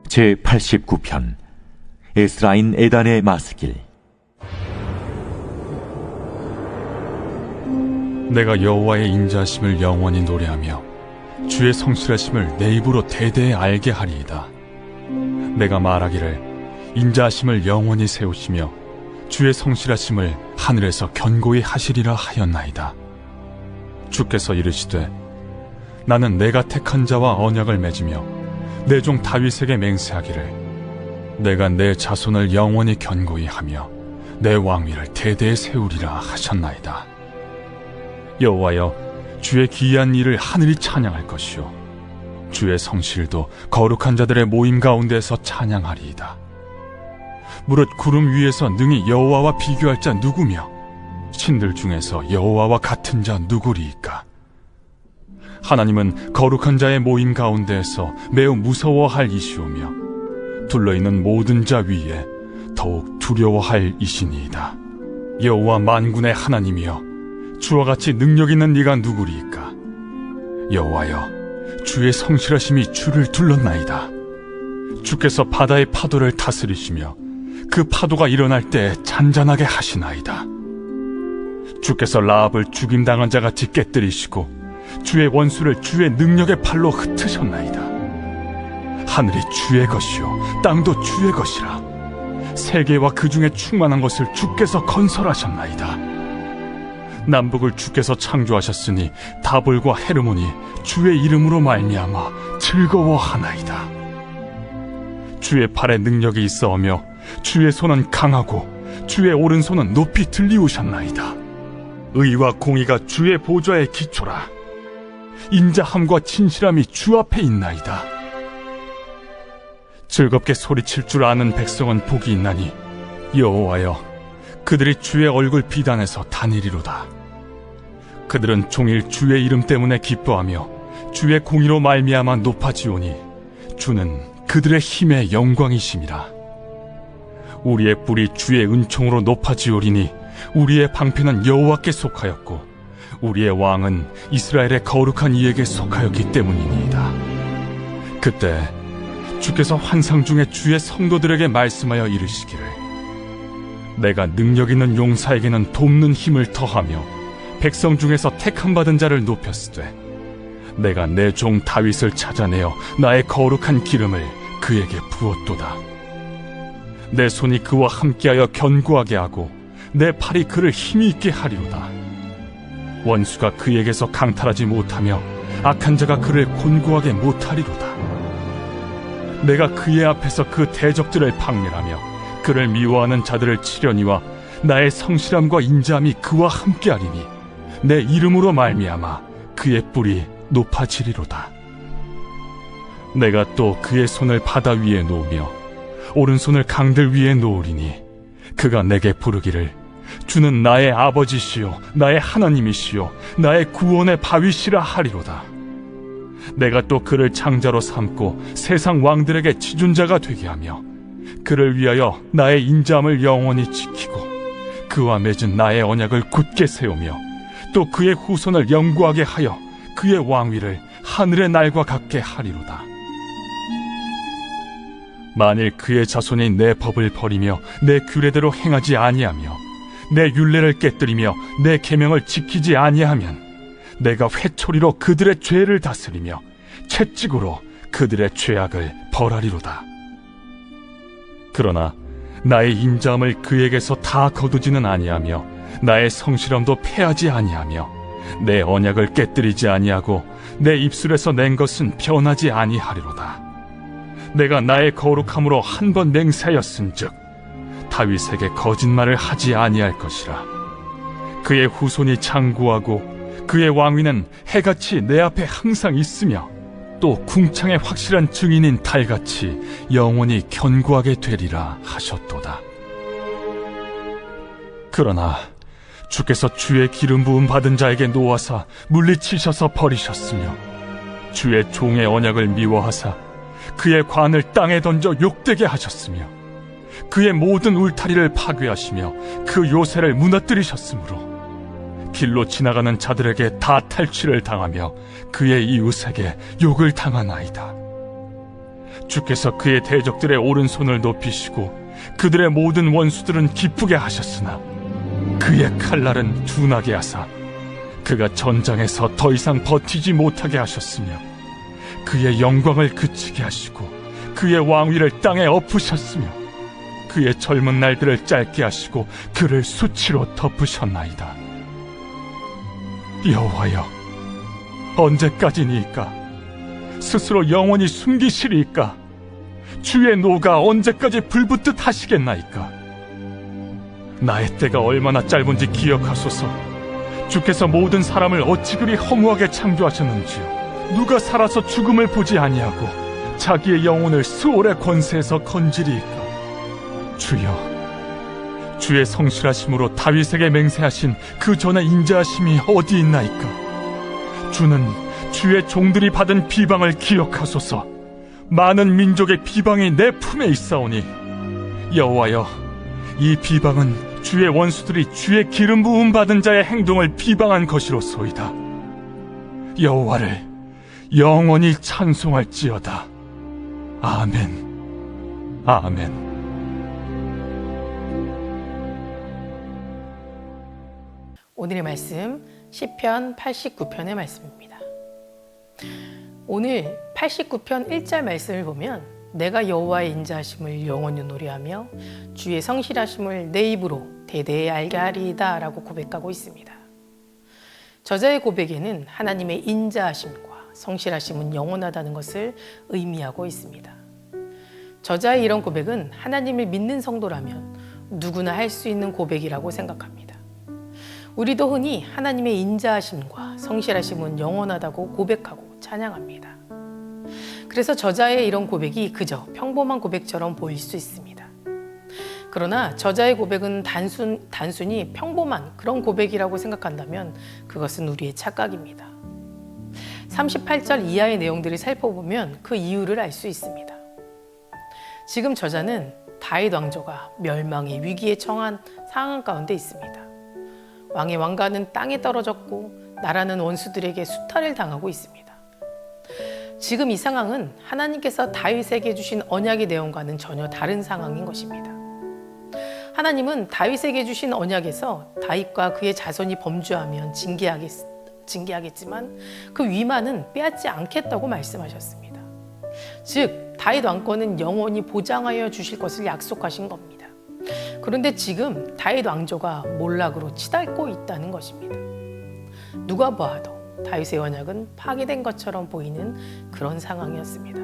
제89편 에스라인 에단의 마스길. 내가 여호와의 인자하심을 영원히 노래하며 주의 성실하심을 내 입으로 대대에 알게 하리이다. 내가 말하기를 인자하심을 영원히 세우시며 주의 성실하심을 하늘에서 견고히 하시리라 하였나이다. 주께서 이르시되 나는 내가 택한 자와 언약을 맺으며 내 종 다윗에게 맹세하기를 내가 내 자손을 영원히 견고히 하며 내 왕위를 대대에 세우리라 하셨나이다. 여호와여, 주의 기이한 일을 하늘이 찬양할 것이요 주의 성실도 거룩한 자들의 모임 가운데서 찬양하리이다. 무릇 구름 위에서 능히 여호와와 비교할 자 누구며 신들 중에서 여호와와 같은 자 누구리이까? 하나님은 거룩한 자의 모임 가운데에서 매우 무서워할 이시오며 둘러있는 모든 자 위에 더욱 두려워할 이시니이다. 여호와 만군의 하나님이여, 주와 같이 능력 있는 이가 누구리이까? 여호와여, 주의 성실하심이 주를 둘렀나이다. 주께서 바다의 파도를 다스리시며 그 파도가 일어날 때 잔잔하게 하시나이다. 주께서 라합을 죽임당한 자같이 깨뜨리시고 주의 원수를 주의 능력의 팔로 흩으셨나이다. 하늘이 주의 것이요 땅도 주의 것이라. 세계와 그 중에 충만한 것을 주께서 건설하셨나이다. 남북을 주께서 창조하셨으니 다볼과 헤르몬이 주의 이름으로 말미암아 즐거워하나이다. 주의 팔에 능력이 있어오며 주의 손은 강하고 주의 오른손은 높이 들리우셨나이다. 의와 공의가 주의 보좌의 기초라. 인자함과 진실함이 주 앞에 있나이다. 즐겁게 소리칠 줄 아는 백성은 복이 있나니 여호와여, 그들이 주의 얼굴 비단에서 다니리로다. 그들은 종일 주의 이름 때문에 기뻐하며 주의 공의로 말미암아 높아지오니 주는 그들의 힘의 영광이심이라. 우리의 뿔이 주의 은총으로 높아지오리니 우리의 방패는 여호와께 속하였고 우리의 왕은 이스라엘의 거룩한 이에게 속하였기 때문이니이다. 그때 주께서 환상 중에 주의 성도들에게 말씀하여 이르시기를 내가 능력 있는 용사에게는 돕는 힘을 더하며 백성 중에서 택함받은 자를 높였으되 내가 내 종 다윗을 찾아내어 나의 거룩한 기름을 그에게 부었도다. 내 손이 그와 함께하여 견고하게 하고 내 팔이 그를 힘이 있게 하리로다. 원수가 그에게서 강탈하지 못하며 악한 자가 그를 곤고하게 못하리로다. 내가 그의 앞에서 그 대적들을 박멸하며 그를 미워하는 자들을 치려니와 나의 성실함과 인자함이 그와 함께하리니 내 이름으로 말미암아 그의 뿔이 높아지리로다. 내가 또 그의 손을 바다 위에 놓으며 오른손을 강들 위에 놓으리니 그가 내게 부르기를 주는 나의 아버지시요 나의 하나님이시요 나의 구원의 바위시라 하리로다. 내가 또 그를 장자로 삼고 세상 왕들에게 지존자가 되게 하며 그를 위하여 나의 인자함을 영원히 지키고 그와 맺은 나의 언약을 굳게 세우며 또 그의 후손을 영구하게 하여 그의 왕위를 하늘의 날과 같게 하리로다. 만일 그의 자손이 내 법을 버리며 내 규례대로 행하지 아니하며 내 율례를 깨뜨리며 내 계명을 지키지 아니하면 내가 회초리로 그들의 죄를 다스리며 채찍으로 그들의 죄악을 벌하리로다. 그러나 나의 인자함을 그에게서 다 거두지는 아니하며 나의 성실함도 패하지 아니하며 내 언약을 깨뜨리지 아니하고 내 입술에서 낸 것은 변하지 아니하리로다. 내가 나의 거룩함으로 한 번 맹세하였은즉 다윗에게 거짓말을 하지 아니할 것이라. 그의 후손이 장구하고 그의 왕위는 해같이 내 앞에 항상 있으며 또 궁창의 확실한 증인인 달같이 영원히 견고하게 되리라 하셨도다. 그러나 주께서 주의 기름 부음 받은 자에게 놓아사 물리치셔서 버리셨으며 주의 종의 언약을 미워하사 그의 관을 땅에 던져 욕되게 하셨으며 그의 모든 울타리를 파괴하시며 그 요새를 무너뜨리셨으므로 길로 지나가는 자들에게 다 탈취를 당하며 그의 이웃에게 욕을 당하나이다. 주께서 그의 대적들의 오른손을 높이시고 그들의 모든 원수들은 기쁘게 하셨으나 그의 칼날은 둔하게 하사 그가 전장에서 더 이상 버티지 못하게 하셨으며 그의 영광을 그치게 하시고 그의 왕위를 땅에 엎으셨으며 그의 젊은 날들을 짧게 하시고 그를 수치로 덮으셨나이다. 여호와여, 언제까지니이까? 스스로 영원히 숨기시리이까? 주의 노가 언제까지 불붙듯 하시겠나이까? 나의 때가 얼마나 짧은지 기억하소서. 주께서 모든 사람을 어찌 그리 허무하게 창조하셨는지요. 누가 살아서 죽음을 보지 아니하고 자기의 영혼을 스올의 권세에서 건지리이까? 주여, 주의 성실하심으로 다윗에게 맹세하신 그 전의 인자하심이 어디 있나이까? 주는 주의 종들이 받은 비방을 기억하소서. 많은 민족의 비방이 내 품에 있사오니 여호와여, 이 비방은 주의 원수들이 주의 기름 부음 받은 자의 행동을 비방한 것이로소이다. 여호와를 영원히 찬송할지어다. 아멘. 아멘. 오늘의 말씀 시편 89편의 말씀입니다. 오늘 89편 1절 말씀을 보면 내가 여호와의 인자하심을 영원히 노래하며 주의 성실하심을 내 입으로 대대에 알게 하리이다 라고 고백하고 있습니다. 저자의 고백에는 하나님의 인자하심과 성실하심은 영원하다는 것을 의미하고 있습니다. 저자의 이런 고백은 하나님을 믿는 성도라면 누구나 할 수 있는 고백이라고 생각합니다. 우리도 흔히 하나님의 인자하심과 성실하심은 영원하다고 고백하고 찬양합니다. 그래서 저자의 이런 고백이 그저 평범한 고백처럼 보일 수 있습니다. 그러나 저자의 고백은 단순히 평범한 그런 고백이라고 생각한다면 그것은 우리의 착각입니다. 38절 이하의 내용들을 살펴보면 그 이유를 알 수 있습니다. 지금 저자는 다윗 왕조가 멸망의 위기에 처한 상황 가운데 있습니다. 왕의 왕가는 땅에 떨어졌고 나라는 원수들에게 수탈을 당하고 있습니다. 지금 이 상황은 하나님께서 다윗에게 주신 언약의 내용과는 전혀 다른 상황인 것입니다. 하나님은 다윗에게 주신 언약에서 다윗과 그의 자손이 범죄하면 징계하겠지만 그 위만은 빼앗지 않겠다고 말씀하셨습니다. 즉 다윗 왕권은 영원히 보장하여 주실 것을 약속하신 겁니다. 그런데 지금 다윗 왕조가 몰락으로 치닫고 있다는 것입니다. 누가 보아도 다윗의 언약은 파괴된 것처럼 보이는 그런 상황이었습니다.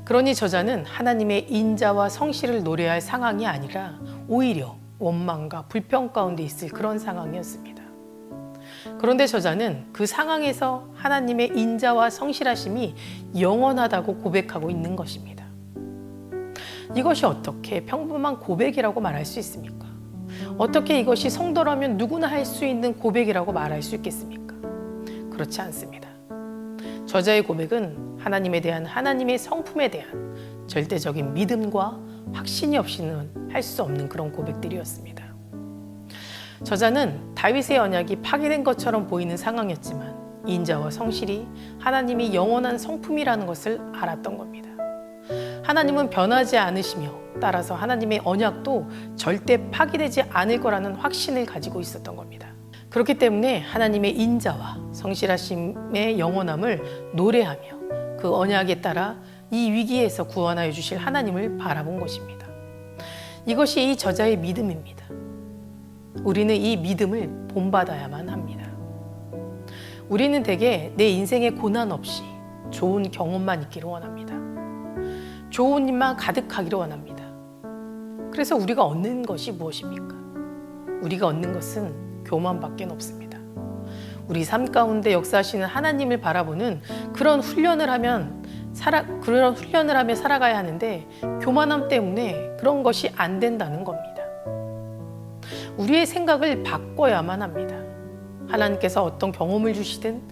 그러니 저자는 하나님의 인자와 성실을 노래할 상황이 아니라 오히려 원망과 불평 가운데 있을 그런 상황이었습니다. 그런데 저자는 그 상황에서 하나님의 인자와 성실하심이 영원하다고 고백하고 있는 것입니다. 이것이 어떻게 평범한 고백이라고 말할 수 있습니까? 어떻게 이것이 성도라면 누구나 할 수 있는 고백이라고 말할 수 있겠습니까? 그렇지 않습니다. 저자의 고백은 하나님에 대한 하나님의 성품에 대한 절대적인 믿음과 확신이 없이는 할 수 없는 그런 고백들이었습니다. 저자는 다윗의 언약이 파괴된 것처럼 보이는 상황이었지만 인자와 성실이 하나님이 영원한 성품이라는 것을 알았던 겁니다. 하나님은 변하지 않으시며 따라서 하나님의 언약도 절대 파기되지 않을 거라는 확신을 가지고 있었던 겁니다. 그렇기 때문에 하나님의 인자와 성실하심의 영원함을 노래하며 그 언약에 따라 이 위기에서 구원하여 주실 하나님을 바라본 것입니다. 이것이 이 저자의 믿음입니다. 우리는 이 믿음을 본받아야만 합니다. 우리는 대개 내 인생에 고난 없이 좋은 경험만 있기를 원합니다. 좋은 일만 가득하기를 원합니다. 그래서 우리가 얻는 것이 무엇입니까? 우리가 얻는 것은 교만밖에 없습니다. 우리 삶 가운데 역사하시는 하나님을 바라보는 그런 훈련을 하며 살아가야 하는데 교만함 때문에 그런 것이 안 된다는 겁니다. 우리의 생각을 바꿔야만 합니다. 하나님께서 어떤 경험을 주시든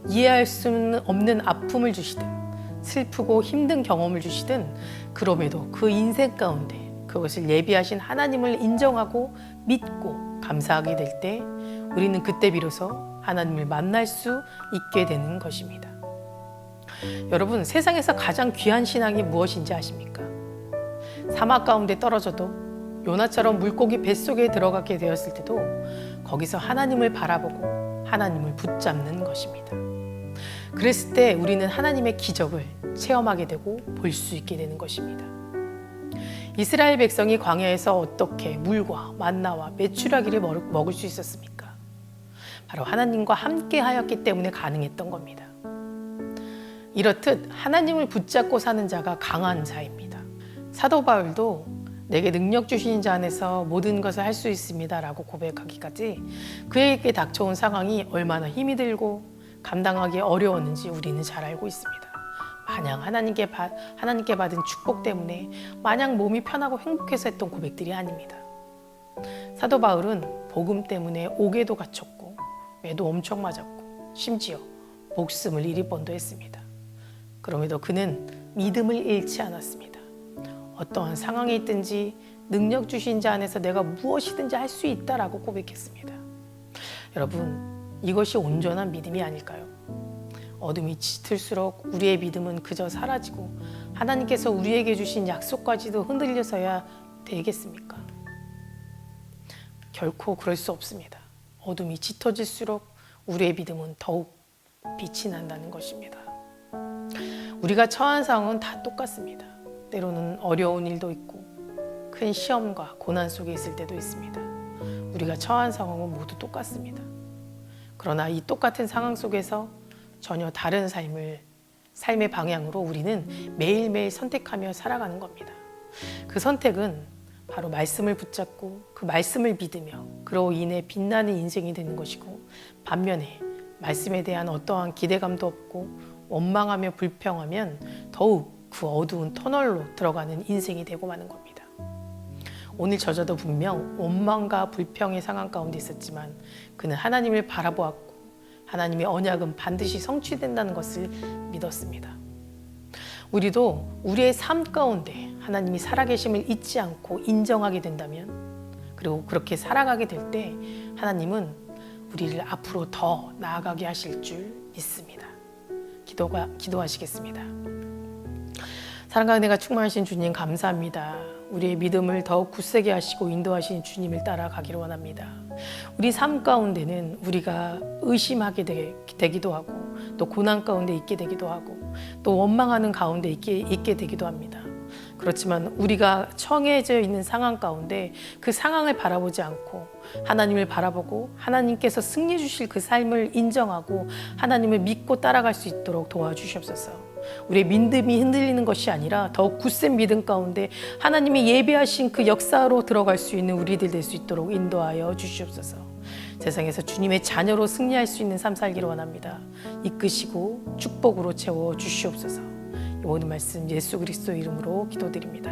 이해할 수 없는 아픔을 주시든 슬프고 힘든 경험을 주시든 그럼에도 그 인생 가운데 그것을 예비하신 하나님을 인정하고 믿고 감사하게 될 때 우리는 그때 비로소 하나님을 만날 수 있게 되는 것입니다. 여러분, 세상에서 가장 귀한 신앙이 무엇인지 아십니까? 사막 가운데 떨어져도 요나처럼 물고기 뱃속에 들어가게 되었을 때도 거기서 하나님을 바라보고 하나님을 붙잡는 것입니다. 그랬을 때 우리는 하나님의 기적을 체험하게 되고 볼 수 있게 되는 것입니다. 이스라엘 백성이 광야에서 어떻게 물과 만나와 메추라기를 먹을 수 있었습니까? 바로 하나님과 함께 하였기 때문에 가능했던 겁니다. 이렇듯 하나님을 붙잡고 사는 자가 강한 자입니다. 사도 바울도 내게 능력 주신 자 안에서 모든 것을 할 수 있습니다 라고 고백하기까지 그에게 닥쳐온 상황이 얼마나 힘이 들고 감당하기 어려웠는지 우리는 잘 알고 있습니다. 마냥 하나님께 받은 축복 때문에 마냥 몸이 편하고 행복해서 했던 고백들이 아닙니다. 사도 바울은 복음 때문에 옥에도 갇혔고 매도 엄청 맞았고 심지어 목숨을 잃을 뻔도 했습니다. 그럼에도 그는 믿음을 잃지 않았습니다. 어떠한 상황에 있든지 능력 주신 자 안에서 내가 무엇이든지 할 수 있다라고 고백했습니다. 여러분, 이것이 온전한 믿음이 아닐까요? 어둠이 짙을수록 우리의 믿음은 그저 사라지고 하나님께서 우리에게 주신 약속까지도 흔들려서야 되겠습니까? 결코 그럴 수 없습니다. 어둠이 짙어질수록 우리의 믿음은 더욱 빛이 난다는 것입니다. 우리가 처한 상황은 다 똑같습니다. 때로는 어려운 일도 있고 큰 시험과 고난 속에 있을 때도 있습니다. 우리가 처한 상황은 모두 똑같습니다. 그러나 이 똑같은 상황 속에서 전혀 다른 삶의 방향으로 우리는 매일매일 선택하며 살아가는 겁니다. 그 선택은 바로 말씀을 붙잡고 그 말씀을 믿으며 그로 인해 빛나는 인생이 되는 것이고, 반면에 말씀에 대한 어떠한 기대감도 없고 원망하며 불평하면 더욱 그 어두운 터널로 들어가는 인생이 되고 마는 겁니다. 오늘 저자도 분명 원망과 불평의 상황 가운데 있었지만 그는 하나님을 바라보았고 하나님의 언약은 반드시 성취된다는 것을 믿었습니다. 우리도 우리의 삶 가운데 하나님이 살아계심을 잊지 않고 인정하게 된다면, 그리고 그렇게 살아가게 될 때 하나님은 우리를 앞으로 더 나아가게 하실 줄 믿습니다. 기도하시겠습니다. 사랑과 은혜가 충만하신 주님, 감사합니다. 우리의 믿음을 더욱 굳세게 하시고 인도하시는 주님을 따라가기를 원합니다. 우리 삶 가운데는 우리가 의심하게 되기도 하고, 또 고난 가운데 있게 되기도 하고, 또 원망하는 가운데 있게 되기도 합니다. 그렇지만 우리가 처해져 있는 상황 가운데 그 상황을 바라보지 않고 하나님을 바라보고 하나님께서 승리 주실 그 삶을 인정하고 하나님을 믿고 따라갈 수 있도록 도와주시옵소서. 우리의 믿음이 흔들리는 것이 아니라 더욱 굳센 믿음 가운데 하나님이 예배하신 그 역사로 들어갈 수 있는 우리들 될 수 있도록 인도하여 주시옵소서. 세상에서 주님의 자녀로 승리할 수 있는 삶 살기를 원합니다. 이끄시고 축복으로 채워 주시옵소서. 이 모든 말씀 예수 그리스도 이름으로 기도드립니다.